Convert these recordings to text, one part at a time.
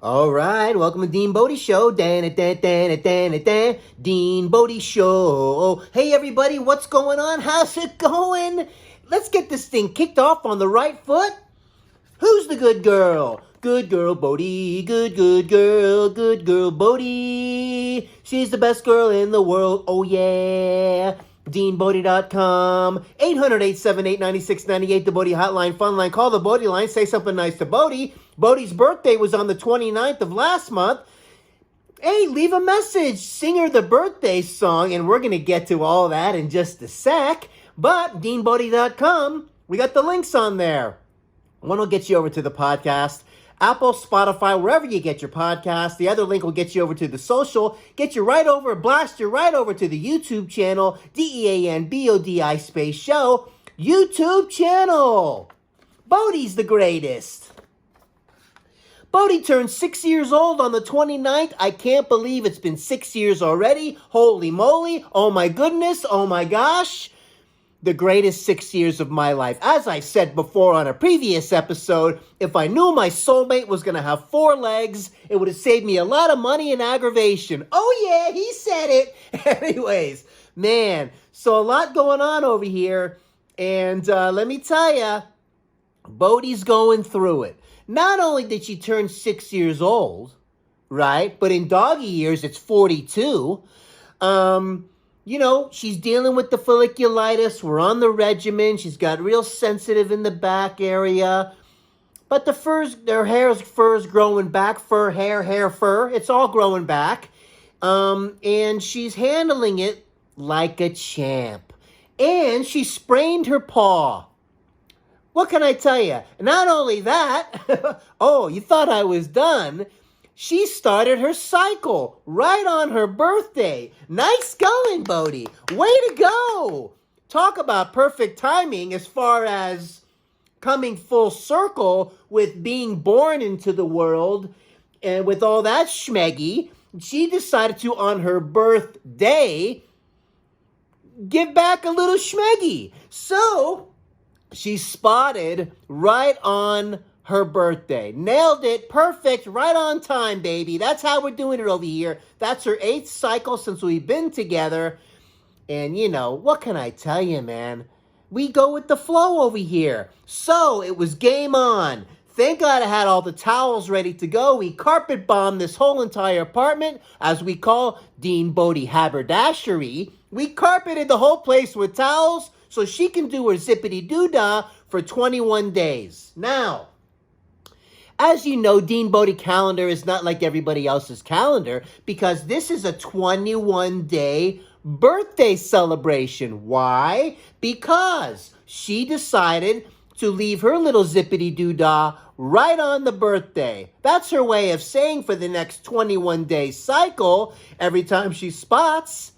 All right, welcome to DeanBodi Show. DeanBodi Show. Hey everybody, what's going on? How's it going? Let's get this thing kicked off on the right foot. Who's the good girl? Good girl, Bodi. Good girl. Good girl, Bodi. She's the best girl in the world. Oh yeah. DeanBodi.com. 800-878-9698. The Bodi Hotline, Fun Line. Call the Bodi line. Say something nice to Bodi. Bodi's birthday was on the 29th of last month. Hey, leave a message. Sing her the birthday song, and we're going to get to all that in just a sec. But DeanBodi.com, we got the links on there. One will get you over to the podcast, Apple, Spotify, wherever you get your podcast. The other link will get you over to the social, get you right over, blast you right over to the YouTube channel, DeanBodi space show, YouTube channel. Bodi's the greatest. Bodi turned 6 years old on the 29th. I can't believe it's been 6 years already. Holy moly. Oh my goodness. Oh my gosh. The greatest 6 years of my life. As I said before on a previous episode, if I knew my soulmate was going to have 4 legs, it would have saved me a lot of money and aggravation. Oh yeah, he said it. Anyways, man, so a lot going on over here. And let me tell you, Bodi's going through it. Not only did she turn 6 years old, right? But in doggy years, it's 42. You know, she's dealing with the folliculitis. We're on the regimen. She's got real sensitive in the back area. But her fur is growing back. Fur. It's all growing back. And she's handling it like a champ. And she sprained her paw. What can I tell you? Not only that, oh, you thought I was done. She started her cycle right on her birthday. Nice going, Bodi. Way to go. Talk about perfect timing as far as coming full circle with being born into the world and with all that schmeggy. She decided to, on her birthday, give back a little schmeggy. So she spotted right on her birthday. Nailed it. Perfect. Right on time, baby. That's how we're doing it over here. That's her 8th cycle since we've been together. And, you know, what can I tell you, man? We go with the flow over here. So, it was game on. Thank God I had all the towels ready to go. We carpet bombed this whole entire apartment, as we call DeanBodi haberdashery. We carpeted the whole place with towels so she can do her zippity-doo-dah for 21 days. Now, as you know, DeanBodi calendar is not like everybody else's calendar because this is a 21-day birthday celebration. Why? Because she decided to leave her little zippity-doo-dah right on the birthday. That's her way of saying for the next 21-day cycle, every time she spots,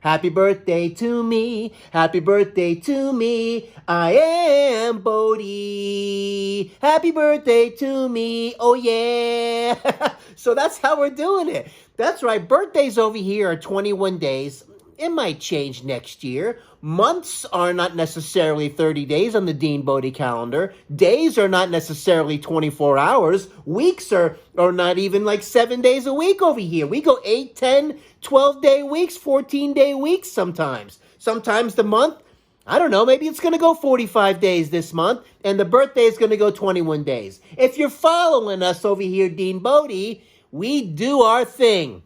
happy birthday to me, happy birthday to me, I am Bodi. Happy birthday to me, oh yeah. So that's how we're doing it. That's right, birthdays over here are 21 days. It might change next year. Months are not necessarily 30 days on the DeanBodi calendar. Days are not necessarily 24 hours. Weeks are not even like 7 days a week over here. We go 8, 10, 12-day weeks, 14-day weeks sometimes. Sometimes the month, I don't know, maybe it's going to go 45 days this month, and the birthday is going to go 21 days. If you're following us over here, DeanBodi, we do our thing.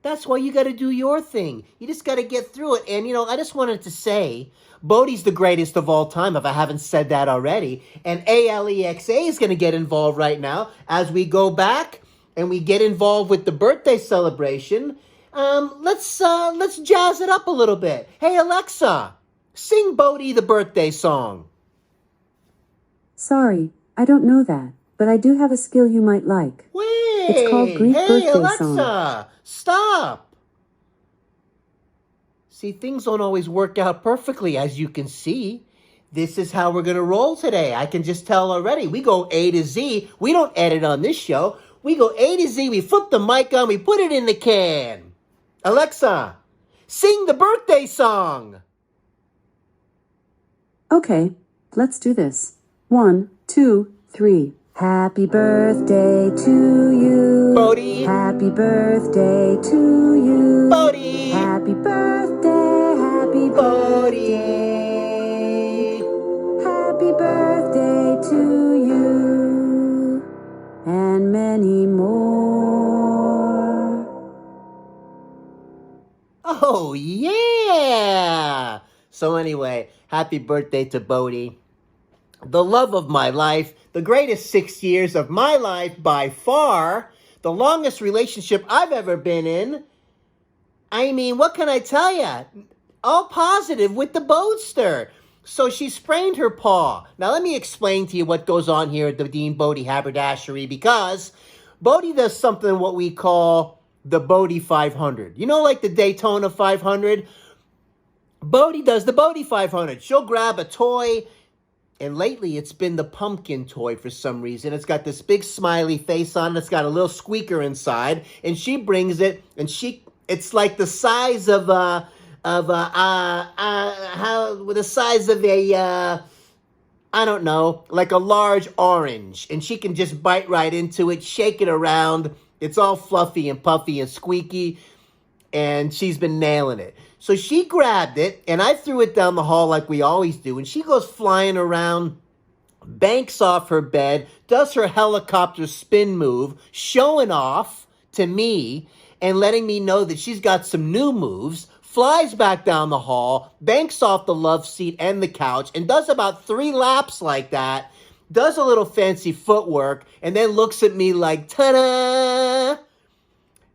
That's why you got to do your thing. You just got to get through it. And, you know, I just wanted to say, Bodi's the greatest of all time, if I haven't said that already. And ALEXA is going to get involved right now as we go back and we get involved with the birthday celebration. Let's jazz it up a little bit. Hey, Alexa, sing Bodi the birthday song. Sorry, I don't know that, but I do have a skill you might like. Wait, it's called Greek birthday Alexa, song. Stop. See, things don't always work out perfectly, as you can see. This is how we're going to roll today. I can just tell already. We go A to Z. We don't edit on this show. We go A to Z. We flip the mic on. We put it in the can. Alexa, sing the birthday song. Okay, let's do this. 1, 2, 3. Happy birthday to you. Bodi. Happy birthday to you. Bodi. Happy birthday, happy Bodi. birthday. Happy birthday to you. And many more. Oh, yeah. So anyway, happy birthday to Bodi. The love of my life, the greatest 6 years of my life by far, the longest relationship I've ever been in. I mean, what can I tell you? All positive with the Bodster. So she sprained her paw. Now let me explain to you what goes on here at the DeanBodi Haberdashery, because Bodi does something what we call the Bodi 500. You know, like the Daytona 500? Bodi does the Bodi 500. She'll grab a toy, and lately it's been the pumpkin toy for some reason. It's got this big smiley face on it. It's got a little squeaker inside, and she brings it, and it's like the size of the size of a I don't know, like a large orange, and she can just bite right into it, shake it around. It's all fluffy and puffy and squeaky, and she's been nailing it. So she grabbed it, and I threw it down the hall like we always do, and she goes flying around, banks off her bed, does her helicopter spin move, showing off to me and letting me know that she's got some new moves, flies back down the hall, banks off the love seat and the couch, and does about 3 laps like that, does a little fancy footwork, and then looks at me like, ta-da!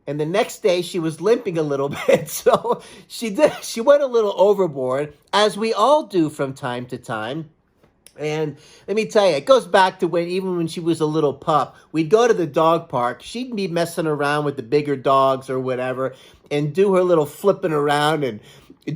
And the next day, she was limping a little bit, so she went a little overboard, as we all do from time to time. And let me tell you, it goes back to even when she was a little pup. We'd go to the dog park. She'd be messing around with the bigger dogs or whatever and do her little flipping around and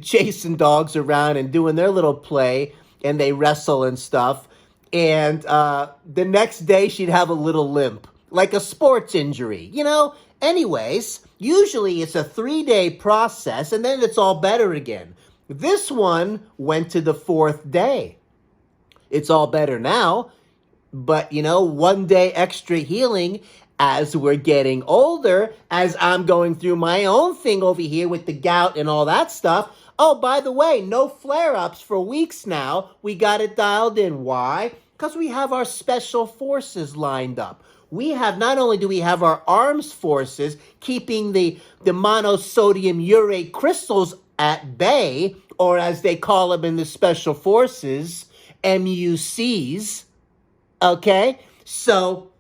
chasing dogs around and doing their little play, and they wrestle and stuff. And the next day, she'd have a little limp, like a sports injury, you know? Anyways, usually it's a 3-day process, and then it's all better again. This one went to the 4th day. It's all better now, but, 1 day extra healing as we're getting older, as I'm going through my own thing over here with the gout and all that stuff. Oh, by the way, no flare-ups for weeks now. We got it dialed in. Why? Because we have our special forces lined up. Not only do we have our arms forces keeping the monosodium urate crystals at bay, or as they call them in the special forces, MUCs, okay? So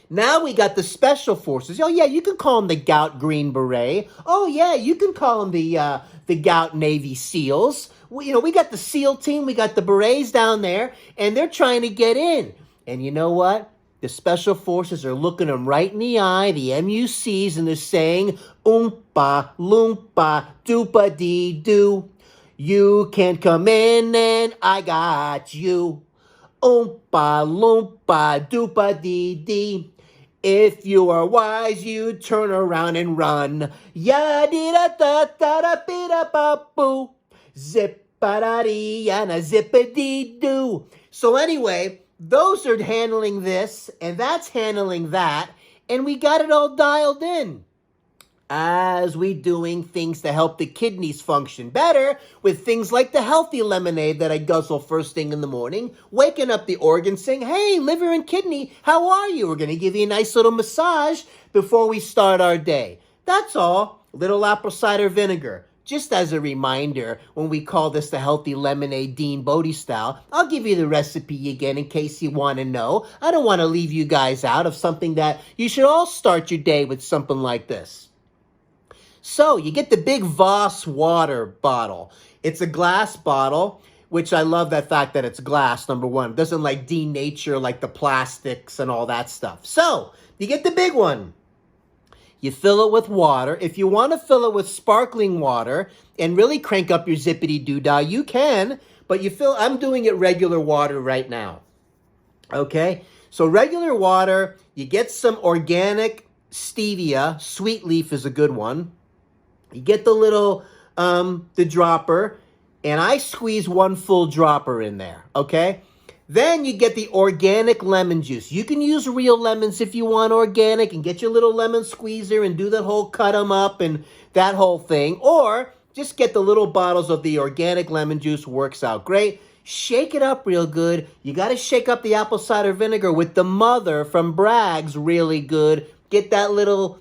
now we got the special forces. Oh, yeah, you can call them the Gout Green Beret. Oh, yeah, you can call them the Gout Navy SEALs. We got the SEAL team, we got the Berets down there, and they're trying to get in. And you know what? The special forces are looking them right in the eye, the MUCs, and they're saying, oompa, loompa, doopa-dee-doo. You can come in and I got you. Oompa, loompa, doopa-dee-dee. If you are wise, you turn around and run. Ya-dee-da-da-da-da-bee-da-ba-boo. Zip-a-da-dee and a zip-a-dee-doo. So anyway, those are handling this, and that's handling that, and we got it all dialed in. As we doing things to help the kidneys function better with things like the healthy lemonade that I guzzle first thing in the morning, waking up the organs saying, hey, liver and kidney, how are you? We're going to give you a nice little massage before we start our day. That's all. Little apple cider vinegar. Just as a reminder, when we call this the healthy lemonade DeanBodi style, I'll give you the recipe again in case you want to know. I don't want to leave you guys out of something that you should all start your day with, something like this. So you get the big Voss water bottle. It's a glass bottle, which I love that fact that it's glass, number one. It doesn't like denature like the plastics and all that stuff. So you get the big one. You fill it with water. If you want to fill it with sparkling water and really crank up your zippity-doo-dah, you can, but I'm doing it regular water right now. Okay? So regular water, you get some organic stevia. Sweet leaf is a good one. You get the little, the dropper, and I squeeze 1 full dropper in there, okay? Then you get the organic lemon juice. You can use real lemons if you want organic and get your little lemon squeezer and do that whole cut them up and that whole thing. Or just get the little bottles of the organic lemon juice, works out great. Shake it up real good. You got to shake up the apple cider vinegar with the mother from Bragg's really good. Get that little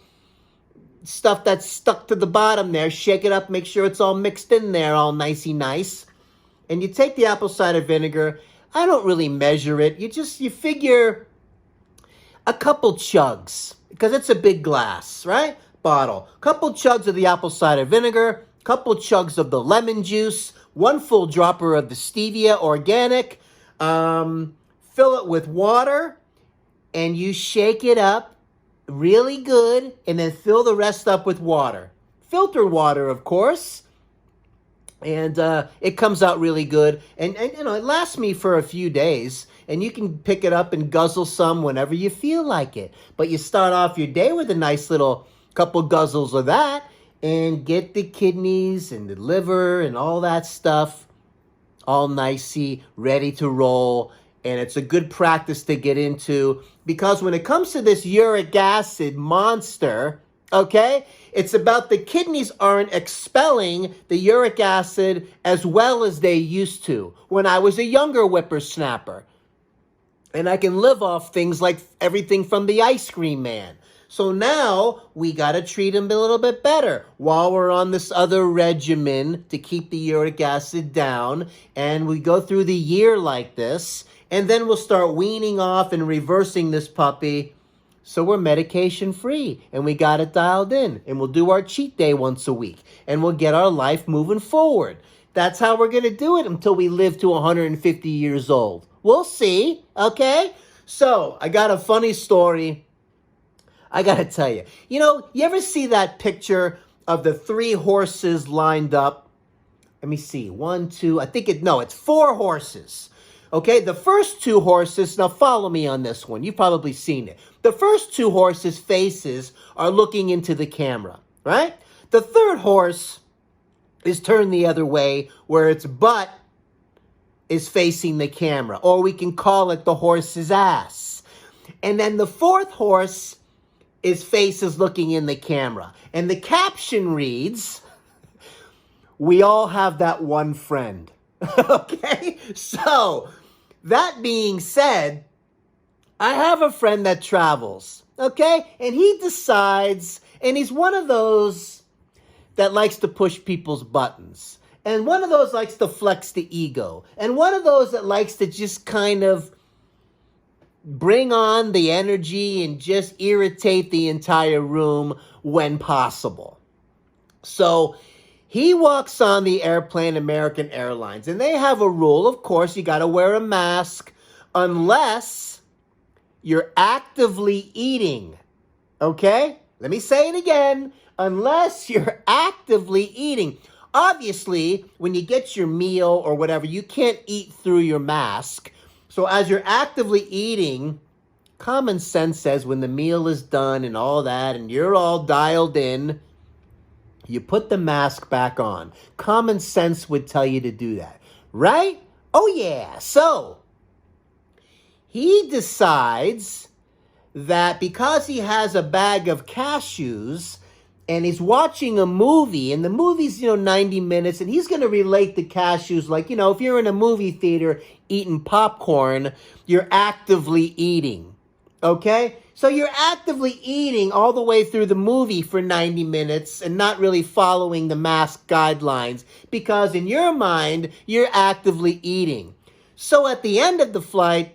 stuff that's stuck to the bottom there. Shake it up, make sure it's all mixed in there, all nicey nice. And you take the apple cider vinegar. I don't really measure it. You figure a couple chugs, because it's a big glass, right? Bottle. Couple chugs of the apple cider vinegar, couple chugs of the lemon juice, 1 full dropper of the stevia organic. Fill it with water, and you shake it up really good, and then fill the rest up with water. Filtered water, of course. And it comes out really good. And you know, it lasts me for a few days. And you can pick it up and guzzle some whenever you feel like it. But you start off your day with a nice little couple guzzles of that. And get the kidneys and the liver and all that stuff all nicey, ready to roll. And it's a good practice to get into. Because when it comes to this uric acid monster, okay, it's about the kidneys aren't expelling the uric acid as well as they used to when I was a younger whippersnapper. And I can live off things like everything from the ice cream man. So now we got to treat him a little bit better while we're on this other regimen to keep the uric acid down. And we go through the year like this. And then we'll start weaning off and reversing this puppy. So we're medication free and we got it dialed in, and we'll do our cheat day once a week and we'll get our life moving forward. That's how we're going to do it until we live to 150 years old. We'll see. Okay. So I got a funny story. I got to tell you, you ever see that picture of the 3 horses lined up? Let me see. 1, 2, it's 4 horses. Okay, the first 2 horses, now follow me on this one. You've probably seen it. The first 2 horses' faces are looking into the camera, right? The third horse is turned the other way, where its butt is facing the camera, or we can call it the horse's ass. And then the fourth horse, his face is looking in the camera. And the caption reads, "We all have that one friend." Okay, so that being said, I have a friend that travels, okay? And he decides, and he's one of those that likes to push people's buttons. And one of those likes to flex the ego. And one of those that likes to just kind of bring on the energy and just irritate the entire room when possible. So he walks on the airplane, American Airlines, and they have a rule. Of course, you got to wear a mask unless you're actively eating. Okay? Let me say it again. Unless you're actively eating. Obviously, when you get your meal or whatever, you can't eat through your mask. So as you're actively eating, common sense says when the meal is done and all that, and you're all dialed in, you put the mask back on. Common sense would tell you to do that, right? Oh, yeah. So he decides that because he has a bag of cashews and he's watching a movie, and the movie's, 90 minutes, and he's going to relate the cashews like, if you're in a movie theater eating popcorn, you're actively eating, okay? So you're actively eating all the way through the movie for 90 minutes and not really following the mask guidelines because in your mind, you're actively eating. So at the end of the flight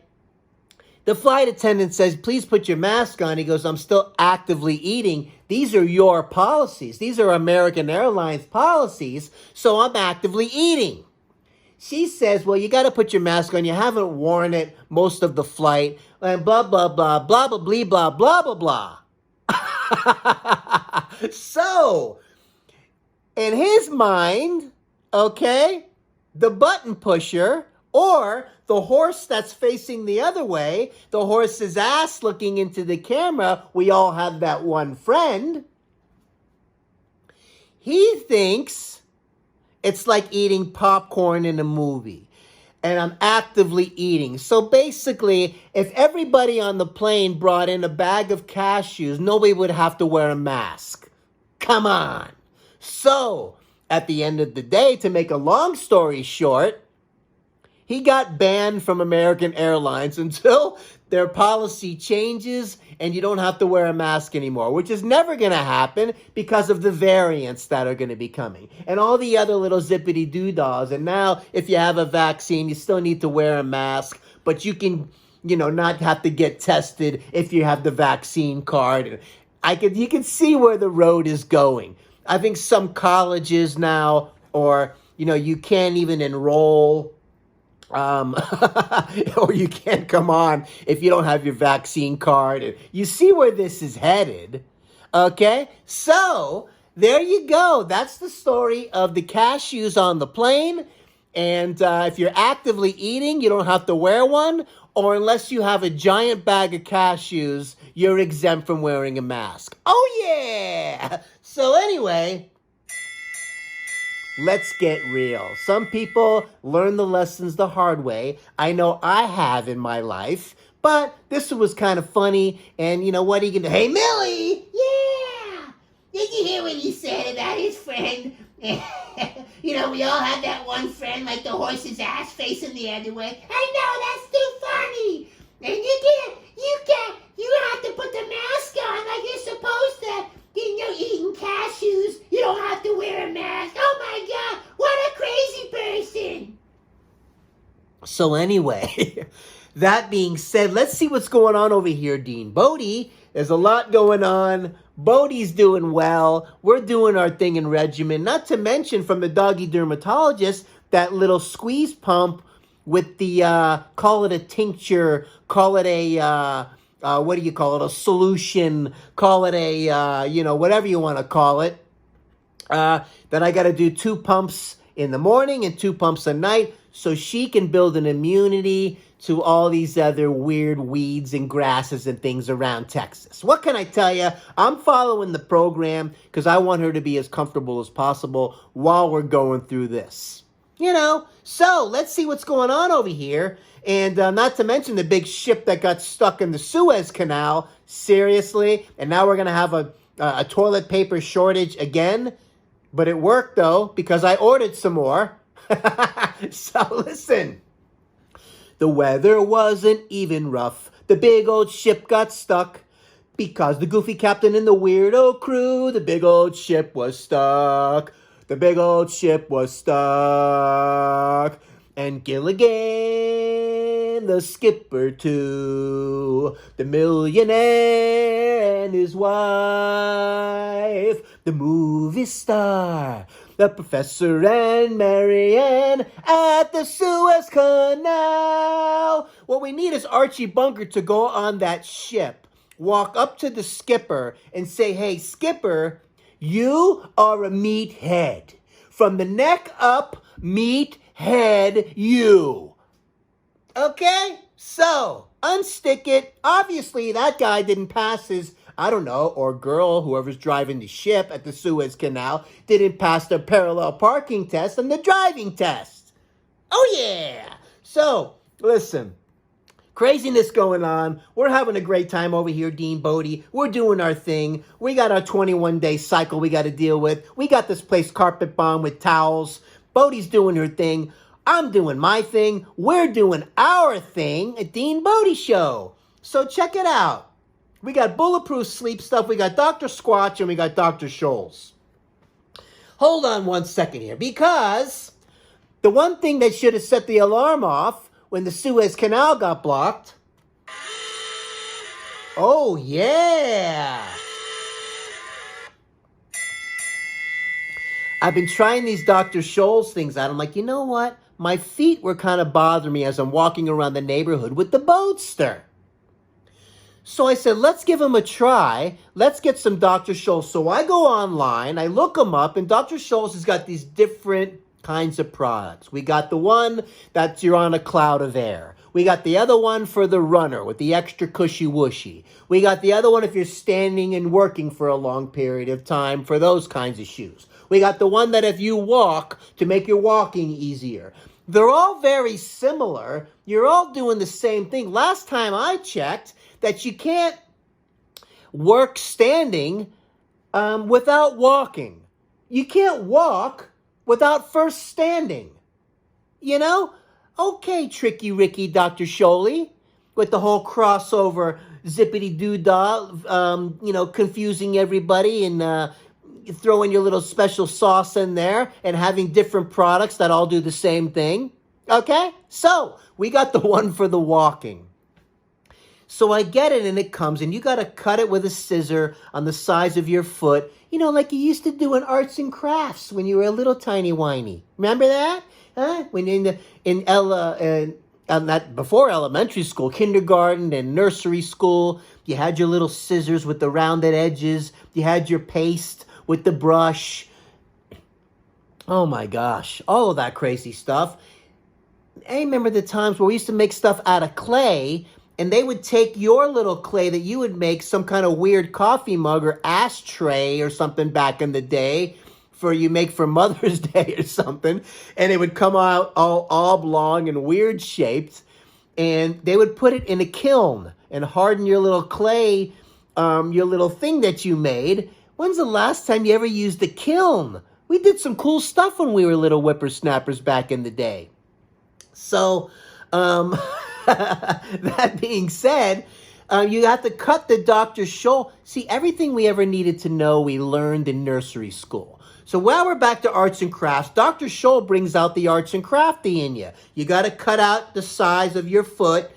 attendant says, "Please put your mask on." He goes, "I'm still actively eating. These are your policies. These are American Airlines policies, so I'm actively eating." She says, "Well, you got to put your mask on. You haven't worn it most of the flight." And blah, blah, blah, blah, blah, blah, blah, blah, blah, blah. So, in his mind, okay, the button pusher or the horse that's facing the other way, the horse's ass looking into the camera, we all have that one friend. He thinks it's like eating popcorn in a movie. and I'm actively eating. So basically, if everybody on the plane brought in a bag of cashews, nobody would have to wear a mask. Come on. So, at the end of the day, to make a long story short, he got banned from American Airlines until their policy changes and you don't have to wear a mask anymore, which is never going to happen because of the variants that are going to be coming and all the other little zippity doodads. And now, if you have a vaccine, you still need to wear a mask, but you can, not have to get tested if you have the vaccine card. You can see where the road is going. I think some colleges now, or, you can't even enroll or you can't come on if you don't have your vaccine card. You see where this is headed, okay? So, there you go. That's the story of the cashews on the plane. And if you're actively eating, you don't have to wear one. Or unless you have a giant bag of cashews, you're exempt from wearing a mask. Oh, yeah! So anyway, let's get real. Some people learn the lessons the hard way. I know I have in my life. But this was kind of funny. And what are you going to do? Hey, Millie! Yeah! Did you hear what he said about his friend? We all have that one friend like the horse's ass facing the other way. I know, that's too funny! And you have to put the mask on like you're supposed to. Eating cashews, you don't have to wear a mask. Oh my God, what a crazy person! So anyway, that being said, let's see what's going on over here, DeanBodi. There's a lot going on. Bodi's doing well. We're doing our thing in regimen. Not to mention from the doggy dermatologist, that little squeeze pump with the, call it a tincture, call it a, what do you call it? A solution, call it a, whatever you want to call it. That I got to do 2 pumps in the morning and 2 pumps at night so she can build an immunity to all these other weird weeds and grasses and things around Texas. What can I tell you? I'm following the program because I want her to be as comfortable as possible while we're going through this. So let's see what's going on over here. And not to mention the big ship that got stuck in the Suez Canal. Seriously. And now we're going to have a toilet paper shortage again. But it worked, though, because I ordered some more. So listen. The weather wasn't even rough. The big old ship got stuck because the goofy captain and the weirdo crew, the big old ship was stuck. The big old ship was stuck. And Gilligan, the skipper too, the millionaire and his wife, the movie star, the professor and Marianne at the Suez Canal. What we need is Archie Bunker to go on that ship, walk up to the skipper and say, hey, skipper, you are a meathead. From the neck up, meathead you. Okay? So, unstick it. Obviously, that guy didn't pass his, or girl, whoever's driving the ship at the Suez Canal, didn't pass their parallel parking test and the driving test. Oh, yeah. So, listen. Craziness going on. We're having a great time over here, DeanBodi. We're doing our thing. We got our 21-day cycle we got to deal with. We got this place carpet bombed with towels. Bodi's doing her thing. I'm doing my thing. We're doing our thing at DeanBodi Show. So check it out. We got bulletproof sleep stuff. We got Dr. Squatch and we got Dr. Scholls. Hold on one second here, because the one thing that should have set the alarm off when the Suez Canal got blocked. Oh, yeah. I've been trying these Dr. Scholls things out. I'm like, you know what? My feet were kind of bothering me as I'm walking around the neighborhood with the Boatster. So I said, let's give them a try. Let's get some Dr. Scholls. So I go online, I look them up, and Dr. Scholls has got these different kinds of products. We got the one that you're on a cloud of air. We got the other one for the runner with the extra cushy wushy. We got the other one if you're standing and working for a long period of time for those kinds of shoes. We got the one that if you walk to make your walking easier. They're all very similar. You're all doing the same thing. Last time I checked, that you can't work standing without walking. You can't walk without first standing. You know? Okay, Tricky Ricky, Dr. Scholls, with the whole crossover zippity-doo-dah, confusing everybody and throwing your little special sauce in there and having different products that all do the same thing. Okay? So, we got the one for the walking. So I get it, and it comes, and you got to cut it with a scissor on the size of your foot, like you used to do in arts and crafts when you were a little tiny whiny. Remember that? Huh? When not before elementary school, kindergarten and nursery school, you had your little scissors with the rounded edges. You had your paste with the brush. Oh my gosh, all of that crazy stuff. I remember the times where we used to make stuff out of clay, and they would take your little clay that you would make some kind of weird coffee mug or ashtray or something back in the day for Mother's Day or something, and it would come out all oblong and weird shaped, and they would put it in a kiln and harden your little clay, your little thing that you made. When's the last time you ever used a kiln? We did some cool stuff when we were little whippersnappers back in the day. So, that being said, you have to cut the Dr. Scholl. See, everything we ever needed to know, we learned in nursery school. So while we're back to arts and crafts, Dr. Scholl brings out the arts and crafty in you. You got to cut out the size of your foot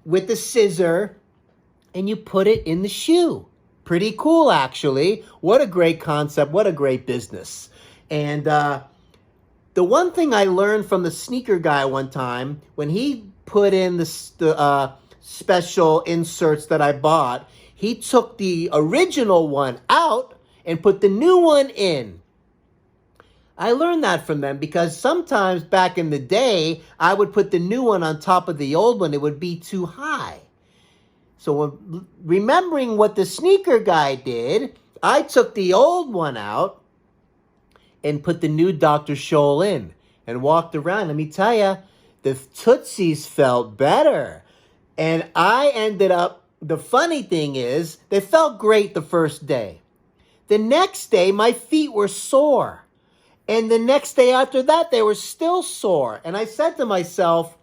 with the scissor, and you put it in the shoe. Pretty cool, actually. What a great concept. What a great business. And the one thing I learned from the sneaker guy one time, when he put in the special inserts that I bought, he took the original one out and put the new one in. I learned that from them because sometimes back in the day, I would put the new one on top of the old one. It would be too high. So remembering what the sneaker guy did, I took the old one out and put the new Dr. Scholl in and walked around. Let me tell you, the Tootsies felt better. And I ended up, the funny thing is, they felt great the first day. The next day, my feet were sore. And the next day after that, they were still sore. And I said to myself,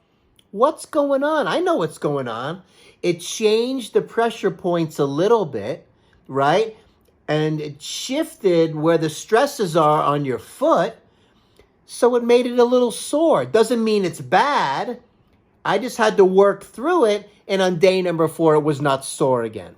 what's going on? I know what's going on. It changed the pressure points a little bit, right? And it shifted where the stresses are on your foot. So it made it a little sore. Doesn't mean it's bad. I just had to work through it. And on day number 4, it was not sore again.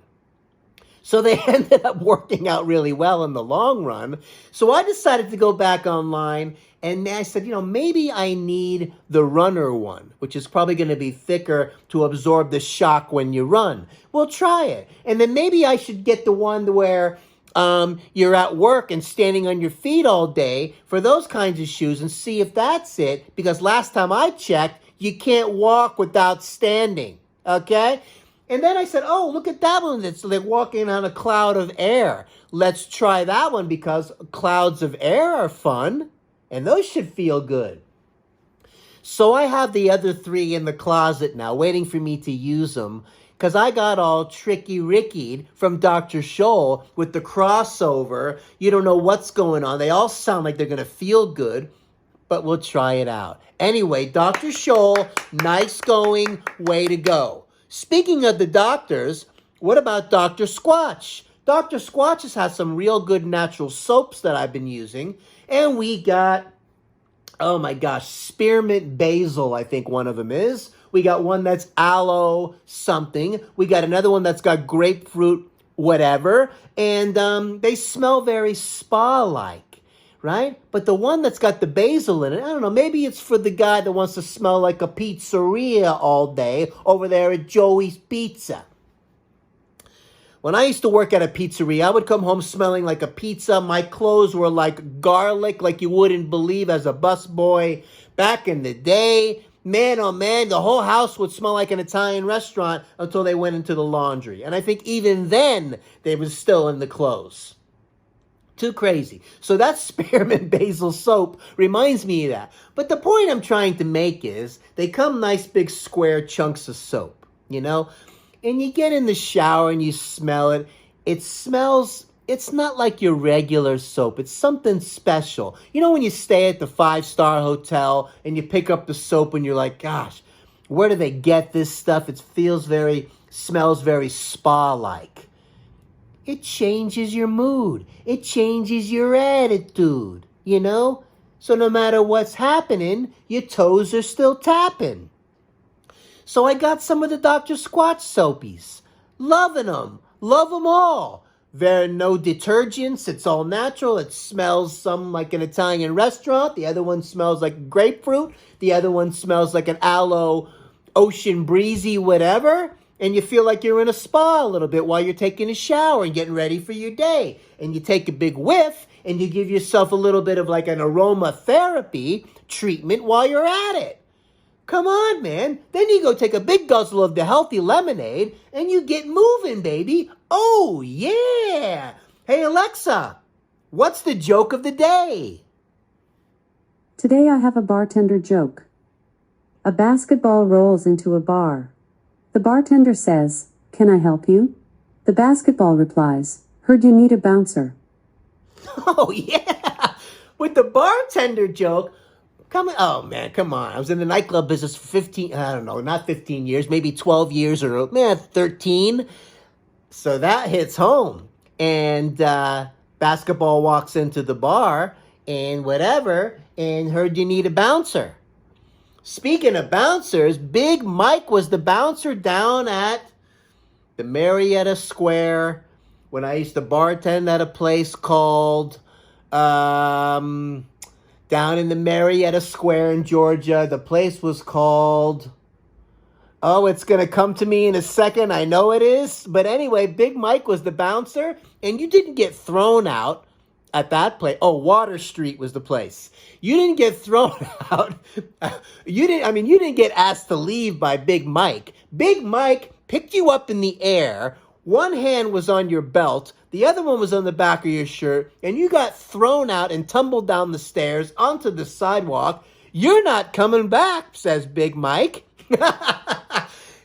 So they ended up working out really well in the long run. So I decided to go back online, and I said, maybe I need the runner one, which is probably going to be thicker to absorb the shock when you run. Well, try it. And then maybe I should get the one where you're at work and standing on your feet all day for those kinds of shoes and see if that's it. Because last time I checked, you can't walk without standing. Okay? And then I said, oh, look at that one. That's like walking on a cloud of air. Let's try that one because clouds of air are fun. And those should feel good. So I have the other 3 in the closet now, waiting for me to use them. Because I got all tricky rickied from Dr. Scholl with the crossover. You don't know what's going on. They all sound like they're going to feel good. But we'll try it out. Anyway, Dr. Scholl, nice going. Way to go. Speaking of the doctors, what about Dr. Squatch? Dr. Squatch has had some real good natural soaps that I've been using. And we got, oh my gosh, spearmint basil, I think one of them is. We got one that's aloe something. We got another one that's got grapefruit whatever. And they smell very spa-like, right? But the one that's got the basil in it, I don't know, maybe it's for the guy that wants to smell like a pizzeria all day over there at Joey's Pizza. When I used to work at a pizzeria, I would come home smelling like a pizza. My clothes were like garlic, like you wouldn't believe as a busboy. Back in the day, man, oh man, the whole house would smell like an Italian restaurant until they went into the laundry. And I think even then, they were still in the clothes. Too crazy. So that spearmint basil soap reminds me of that. But the point I'm trying to make is they come nice big square chunks of soap, you know? And you get in the shower and you smell it. It smells, it's not like your regular soap. It's something special. You know when you stay at the 5-star hotel and you pick up the soap and you're like, gosh, where do they get this stuff? It smells very spa-like. It changes your mood. It changes your attitude, you know? So no matter what's happening, your toes are still tapping. So I got some of the Dr. Squatch soapies. Loving them. Love them all. There are no detergents. It's all natural. It smells some like an Italian restaurant. The other one smells like grapefruit. The other one smells like an aloe, ocean breezy, whatever. And you feel like you're in a spa a little bit while you're taking a shower and getting ready for your day. And you take a big whiff and you give yourself a little bit of like an aromatherapy treatment while you're at it. Come on, man. Then you go take a big guzzle of the healthy lemonade and you get moving, baby. Oh, yeah. Hey, Alexa, what's the joke of the day? Today I have a bartender joke. A basketball rolls into a bar. The bartender says, "Can I help you?" The basketball replies, "Heard you need a bouncer." Oh, yeah. With the bartender joke, oh, man, come on. I was in the nightclub business for 15 years, maybe 12 years or, 13. So that hits home. And basketball walks into the bar and whatever, and heard you need a bouncer. Speaking of bouncers, Big Mike was the bouncer down at the Marietta Square when I used to bartend at a place called down in the Marietta Square in Georgia. The place was called, it's going to come to me in a second. I know it is. But anyway, Big Mike was the bouncer, and you didn't get thrown out at that place. Oh, Water Street was the place. You didn't get thrown out. You didn't get asked to leave by Big Mike. Big Mike picked you up in the air. One hand was on your belt. The other one was on the back of your shirt. And you got thrown out and tumbled down the stairs onto the sidewalk. You're not coming back, says Big Mike.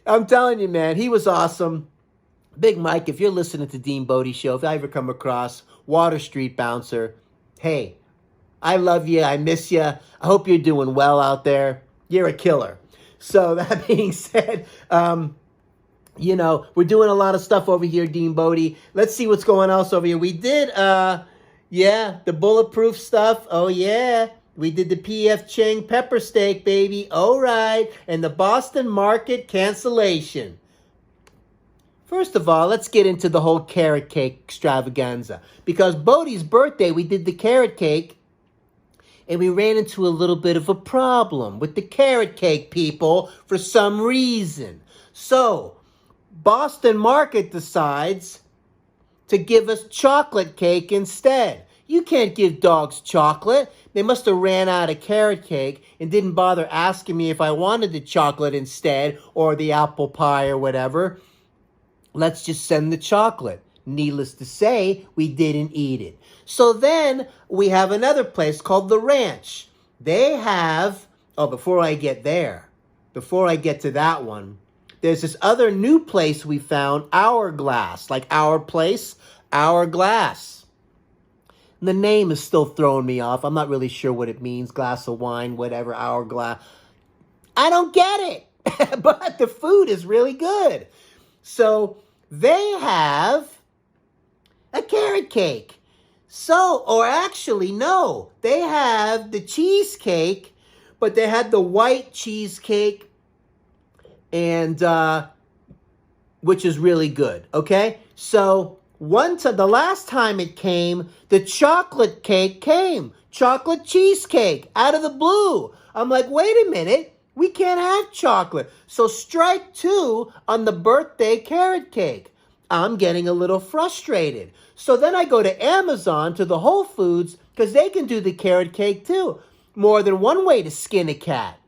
I'm telling you, man, he was awesome. Big Mike, if you're listening to DeanBodi Show, if I ever come across Water Street bouncer, hey, I love you. I miss you. I hope you're doing well out there. You're a killer. So that being said, we're doing a lot of stuff over here, DeanBodi. Let's see what's going else over here. We did, the bulletproof stuff. Oh, yeah. We did the P.F. Chang pepper steak, baby. All right. And the Boston Market cancellation. First of all, let's get into the whole carrot cake extravaganza. Because Bodi's birthday, we did the carrot cake. And we ran into a little bit of a problem with the carrot cake people for some reason. So, Boston Market decides to give us chocolate cake instead. You can't give dogs chocolate. They must have ran out of carrot cake and didn't bother asking me if I wanted the chocolate instead or the apple pie or whatever. Let's just send the chocolate. Needless to say, we didn't eat it. So then we have another place called The Ranch. They have, before I get to that one, there's this other new place we found, Hourglass, like our place, Hourglass. The name is still throwing me off. I'm not really sure what it means, glass of wine, whatever, Hourglass. I don't get it, but the food is really good. So they have a carrot cake. They have the cheesecake, but they had the white cheesecake, and which is really good, okay? So the last time it came, the chocolate cake came. Chocolate cheesecake out of the blue. I'm like, wait a minute, we can't have chocolate. So strike 2 on the birthday carrot cake. I'm getting a little frustrated. So then I go to Amazon, to the Whole Foods, because they can do the carrot cake too. More than one way to skin a cat.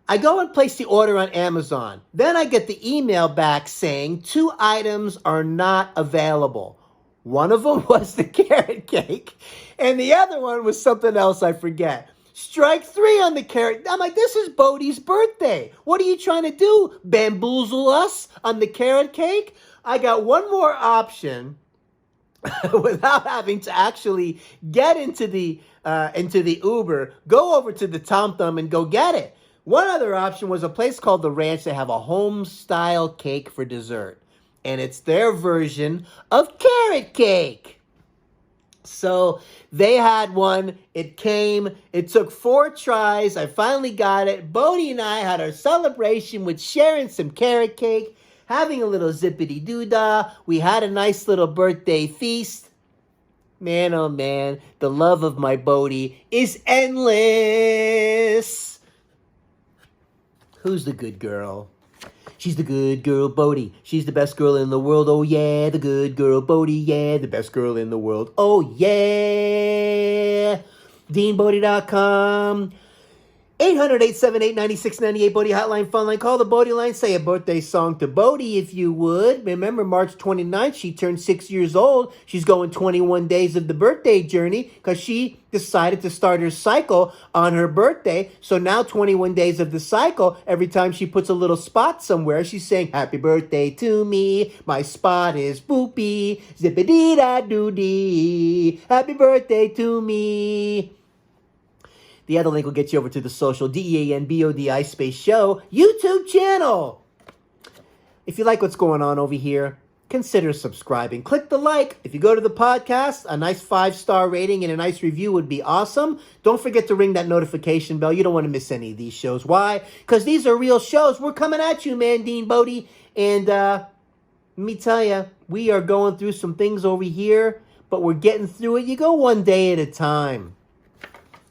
I go and place the order on Amazon. Then I get the email back saying 2 items are not available. One of them was the carrot cake, and the other one was something else I forget. Strike 3 on the carrot. I'm like, this is Bodi's birthday. What are you trying to do? Bamboozle us on the carrot cake? I got one more option without having to actually get into the Uber, go over to the Tom Thumb and go get it. One other option was a place called The Ranch. They have a home-style cake for dessert, and it's their version of carrot cake. So they had one. It came. It took 4 tries. I finally got it. Bodi and I had our celebration with sharing some carrot cake, having a little zippity-doo-dah. We had a nice little birthday feast. Man, oh man, the love of my Bodi is endless. Who's the good girl? She's the good girl, Bodi. She's the best girl in the world. Oh, yeah, the good girl, Bodi. Yeah, the best girl in the world. Oh, yeah. DeanBodi.com. 800-878-9698, Bodi Hotline, Fun Line. Call the Bodi line. Say a birthday song to Bodi if you would. Remember, March 29th, she turned 6 years old. She's going 21 days of the birthday journey because she decided to start her cycle on her birthday. So now 21 days of the cycle, every time she puts a little spot somewhere, she's saying, happy birthday to me. My spot is boopy. Zippity-da-doo-dee. Happy birthday to me. The other link will get you over to the social DeanBodi Space Show YouTube channel. If you like what's going on over here, consider subscribing. Click the like. If you go to the podcast, a nice 5-star rating and a nice review would be awesome. Don't forget to ring that notification bell. You don't want to miss any of these shows. Why? Because these are real shows. We're coming at you, man, DeanBodi. And let me tell you, we are going through some things over here, but we're getting through it. You go one day at a time.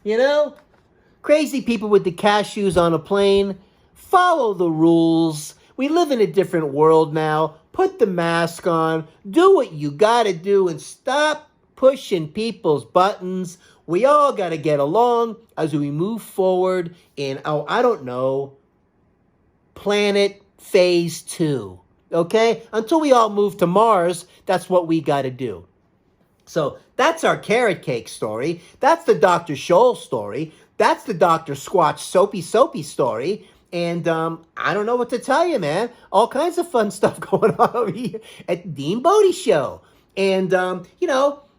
You know? Crazy people with the cashews on a plane. Follow the rules. We live in a different world now. Put the mask on. Do what you gotta do and stop pushing people's buttons. We all gotta get along as we move forward in, I don't know, planet phase 2. Okay? Until we all move to Mars, that's what we gotta do. So that's our carrot cake story. That's the Dr. Scholls story. That's the Dr. Squatch soapy story. And I don't know what to tell you, man. All kinds of fun stuff going on over here at DeanBodi Show. And,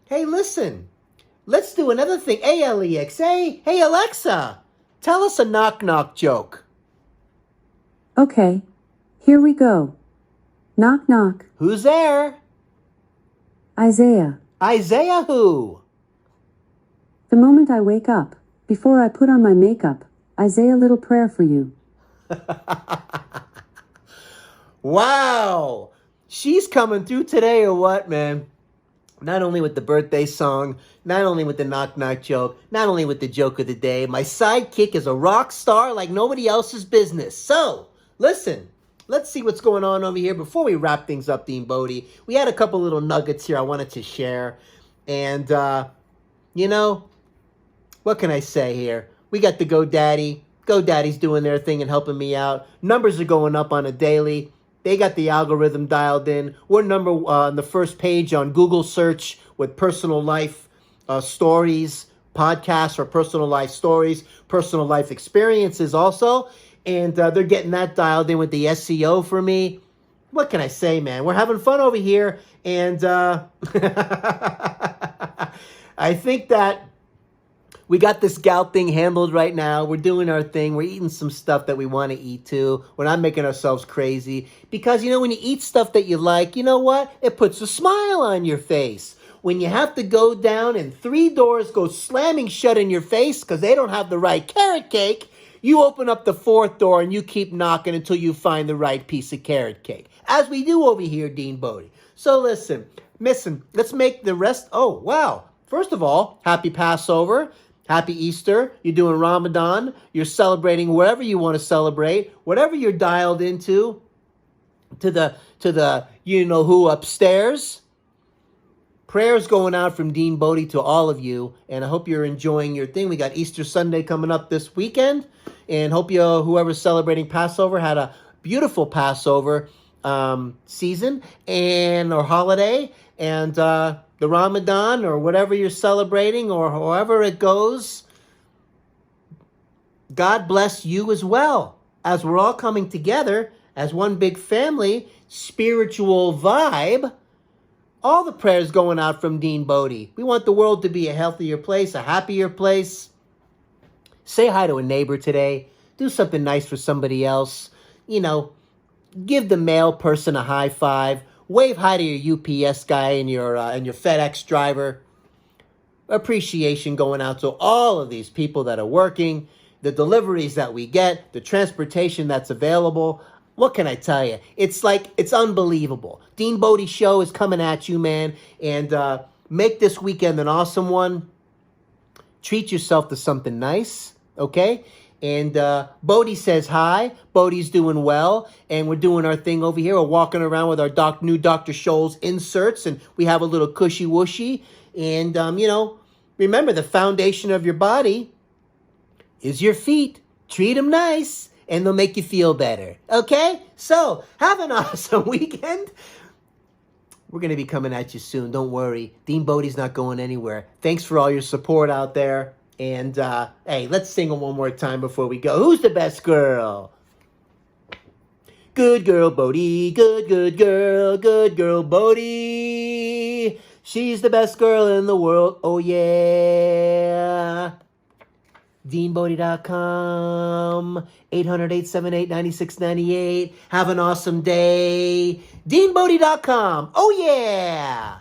hey, listen. Let's do another thing. ALEXA. Hey, Alexa. Tell us a knock-knock joke. Okay, here we go. Knock, knock. Who's there? Isaiah. Isaiah who? The moment I wake up, before I put on my makeup, I say a little prayer for you. Wow. She's coming through today or what, man? Not only with the birthday song, not only with the knock-knock joke, not only with the joke of the day. My sidekick is a rock star like nobody else's business. So, listen. Let's see what's going on over here. Before we wrap things up, DeanBodi, we had a couple little nuggets here I wanted to share. And, what can I say here? We got the GoDaddy. GoDaddy's doing their thing and helping me out. Numbers are going up on a daily. They got the algorithm dialed in. We're on the first page on Google search with personal life stories, podcasts or personal life stories, personal life experiences also. And they're getting that dialed in with the SEO for me. What can I say, man? We're having fun over here. And I think that we got this gout thing handled right now. We're doing our thing. We're eating some stuff that we want to eat too. We're not making ourselves crazy. Because, when you eat stuff that you like, you know what? It puts a smile on your face. When you have to go down and 3 doors go slamming shut in your face because they don't have the right carrot cake, you open up the 4th door and you keep knocking until you find the right piece of carrot cake. As we do over here, DeanBodi. So listen, let's make the rest. Oh, wow. First of all, happy Passover. Happy Easter. You're doing Ramadan. You're celebrating wherever you want to celebrate. Whatever you're dialed into. To the you-know-who upstairs. Prayers going out from DeanBodi to all of you. And I hope you're enjoying your thing. We got Easter Sunday coming up this weekend. And hope whoever's celebrating Passover had a beautiful Passover season or holiday. And the Ramadan or whatever you're celebrating or however it goes, God bless you as well. As we're all coming together as one big family, spiritual vibe, all the prayers going out from DeanBodi. We want the world to be a healthier place, a happier place. Say hi to a neighbor today. Do something nice for somebody else. You know, give the mail person a high five. Wave hi to your UPS guy and your FedEx driver. Appreciation going out to all of these people that are working, the deliveries that we get, the transportation that's available. What can I tell you? It's unbelievable. DeanBodi Show is coming at you, man. And make this weekend an awesome one. Treat yourself to something nice, okay? And Bodi says hi. Bodi's doing well. And we're doing our thing over here. We're walking around with our new Dr. Scholls inserts. And we have a little cushy whooshy. And, remember, the foundation of your body is your feet. Treat them nice. And they'll make you feel better. Okay? So, have an awesome weekend. We're going to be coming at you soon. Don't worry. DeanBodi's not going anywhere. Thanks for all your support out there. And, hey, let's sing it one more time before we go. Who's the best girl? Good girl, Bodi. Good girl, Bodi. She's the best girl in the world. Oh, yeah. DeanBodi.com, 800-878-9698. Have an awesome day. DeanBodi.com. Oh, yeah.